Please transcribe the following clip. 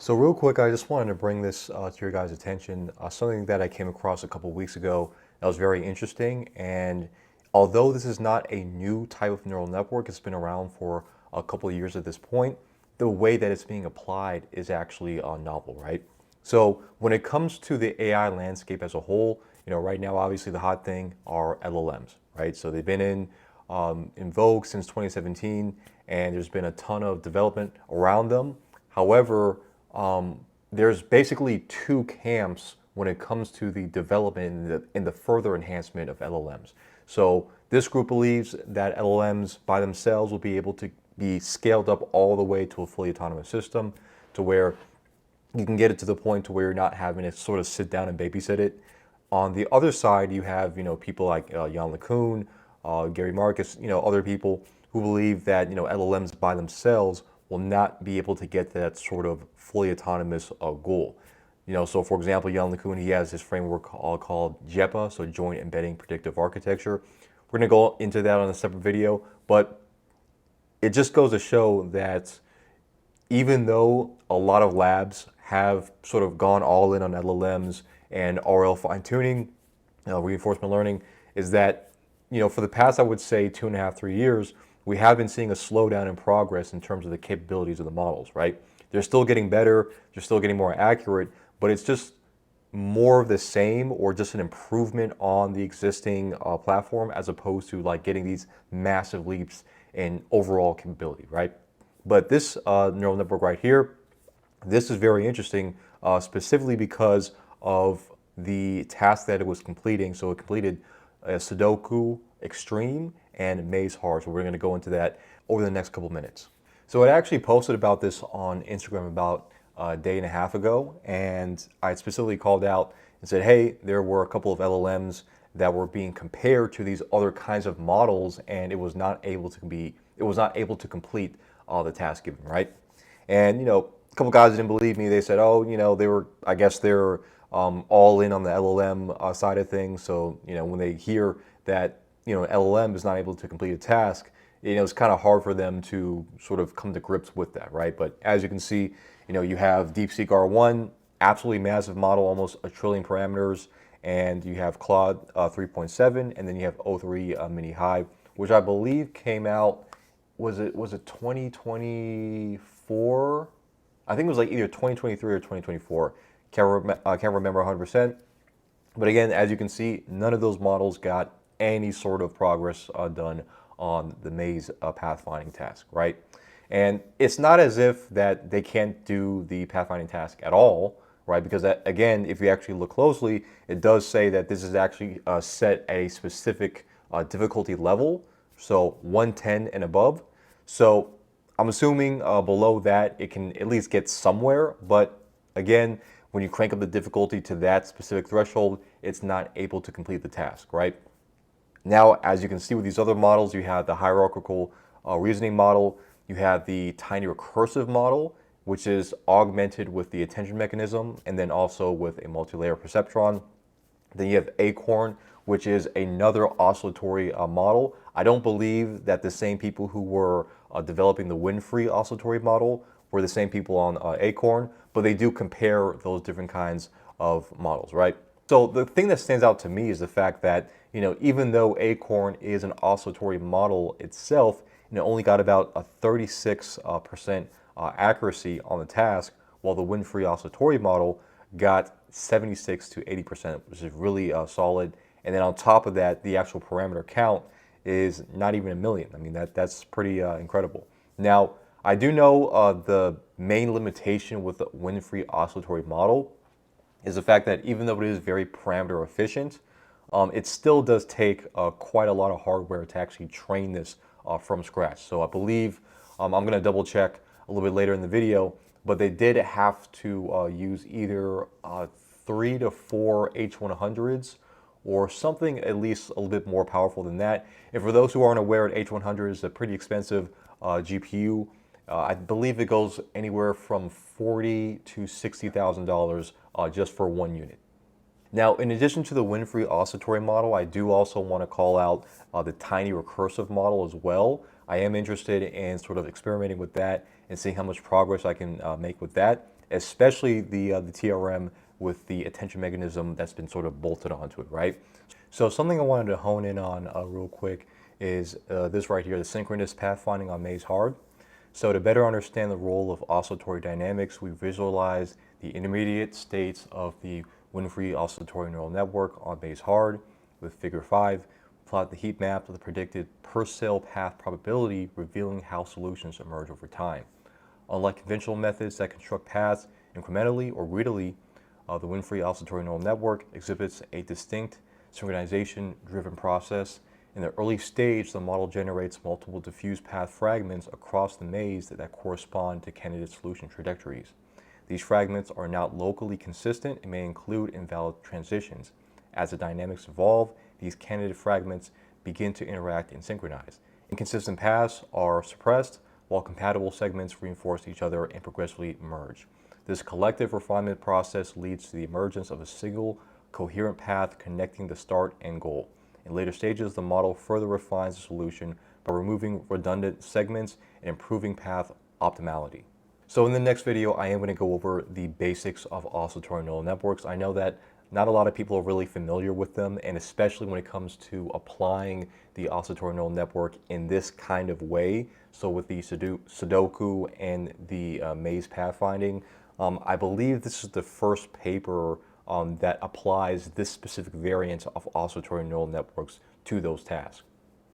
So real quick, I just wanted to bring this to your guys' attention. Something that I came across a couple weeks ago that was very interesting. And although this is not a new type of neural network, it's been around for a couple of years at this point, the way that it's being applied is actually novel, right? So when it comes to the AI landscape as a whole, right now, obviously the hot thing are LLMs, right? So they've been in vogue since 2017, and there's been a ton of development around them. However, there's basically two camps when it comes to the development and the further enhancement of LLMs. So this group believes that LLMs by themselves will be able to be scaled up all the way to a fully autonomous system, to where you can get it to the point to where you're not having to sort of sit down and babysit it. On the other side, you have people like Yann LeCun, Gary Marcus, other people who believe that LLMs by themselves will not be able to get that sort of fully autonomous goal. So for example, Yann LeCun, he has his framework called JEPA, so Joint Embedding Predictive Architecture. We're going to go into that on a separate video, but it just goes to show that even though a lot of labs have sort of gone all in on LLMs and RL fine-tuning, reinforcement learning, is that, for the past, I would say 2.5, 3 years, we have been seeing a slowdown in progress in terms of the capabilities of the models, right? They're still getting better, they're still getting more accurate, but it's just more of the same or just an improvement on the existing platform, as opposed to like getting these massive leaps in overall capability, right? But this neural network right here, this is very interesting, specifically because of the task that it was completing. So it completed a Sudoku-extreme and Maze-hard. So we're going to go into that over the next couple minutes. So I actually posted about this on Instagram about a day and a half ago, and I specifically called out and said, hey, there were a couple of LLMs that were being compared to these other kinds of models, and it was not able to complete the task given, right? And a couple guys didn't believe me. They said, oh, I guess they're all in on the LLM side of things. So when they hear that LLM is not able to complete a task, it's kind of hard for them to sort of come to grips with that, right? But as you can see, you have DeepSeek R1, absolutely massive model, almost 1 trillion parameters, and you have Claude 3.7, and then you have O3 Mini Hive, which I believe came out, was it 2024? I think it was like either 2023 or 2024. Can't remember 100%. But again, as you can see, none of those models got any sort of progress done on the maze pathfinding task, right? And it's not as if that they can't do the pathfinding task at all, right? Because that, again, if you actually look closely, it does say that this is actually set at a specific difficulty level, so 110 and above. So I'm assuming below that it can at least get somewhere, but again, when you crank up the difficulty to that specific threshold, it's not able to complete the task, right? Now, as you can see with these other models, you have the hierarchical reasoning model, you have the tiny recursive model, which is augmented with the attention mechanism, and then also with a multi-layer perceptron. Then you have Acorn, which is another oscillatory model. I don't believe that the same people who were developing the Winfree oscillatory model were the same people on Acorn, but they do compare those different kinds of models, right? So the thing that stands out to me is the fact that, even though Acorn is an oscillatory model itself, only got about a 36% accuracy on the task, while the Winfree oscillatory model got 76 to 80%, which is really solid. And then on top of that, the actual parameter count is not even 1 million. I mean, that's pretty incredible. Now, I do know the main limitation with the Winfree oscillatory model is the fact that even though it is very parameter efficient, it still does take quite a lot of hardware to actually train this from scratch. So I believe, I'm going to double check a little bit later in the video, but they did have to use either 3 to 4 H100s or something at least a little bit more powerful than that. And for those who aren't aware, an H100 is a pretty expensive GPU. I believe it goes anywhere from $40,000 to $60,000 just for one unit. Now, in addition to the Winfree oscillatory model, I do also want to call out the tiny recursive model as well. I am interested in sort of experimenting with that and seeing how much progress I can make with that. especially the TRM with the attention mechanism that's been sort of bolted onto it, right? So something I wanted to hone in on real quick is this right here, the synchronous pathfinding on Maze-hard. So to better understand the role of oscillatory dynamics, we visualize the intermediate states of the Winfree Oscillatory Neural Network on Maze-hard with figure 5. Plot the heat map of the predicted per cell path probability, revealing how solutions emerge over time. Unlike conventional methods that construct paths incrementally or greedily, the Winfree Oscillatory Neural Network exhibits a distinct synchronization-driven process. In the early stage, the model generates multiple diffuse path fragments across the maze that correspond to candidate solution trajectories. These fragments are not locally consistent and may include invalid transitions. As the dynamics evolve, these candidate fragments begin to interact and synchronize. Inconsistent paths are suppressed, while compatible segments reinforce each other and progressively merge. This collective refinement process leads to the emergence of a single, coherent path connecting the start and goal. In later stages, the model further refines the solution by removing redundant segments and improving path optimality. So in the next video, I am going to go over the basics of oscillatory neural networks. I know that not a lot of people are really familiar with them, and especially when it comes to applying the oscillatory neural network in this kind of way. So with the Sudoku and the maze pathfinding, I believe this is the first paper that applies this specific variant of oscillatory neural networks to those tasks.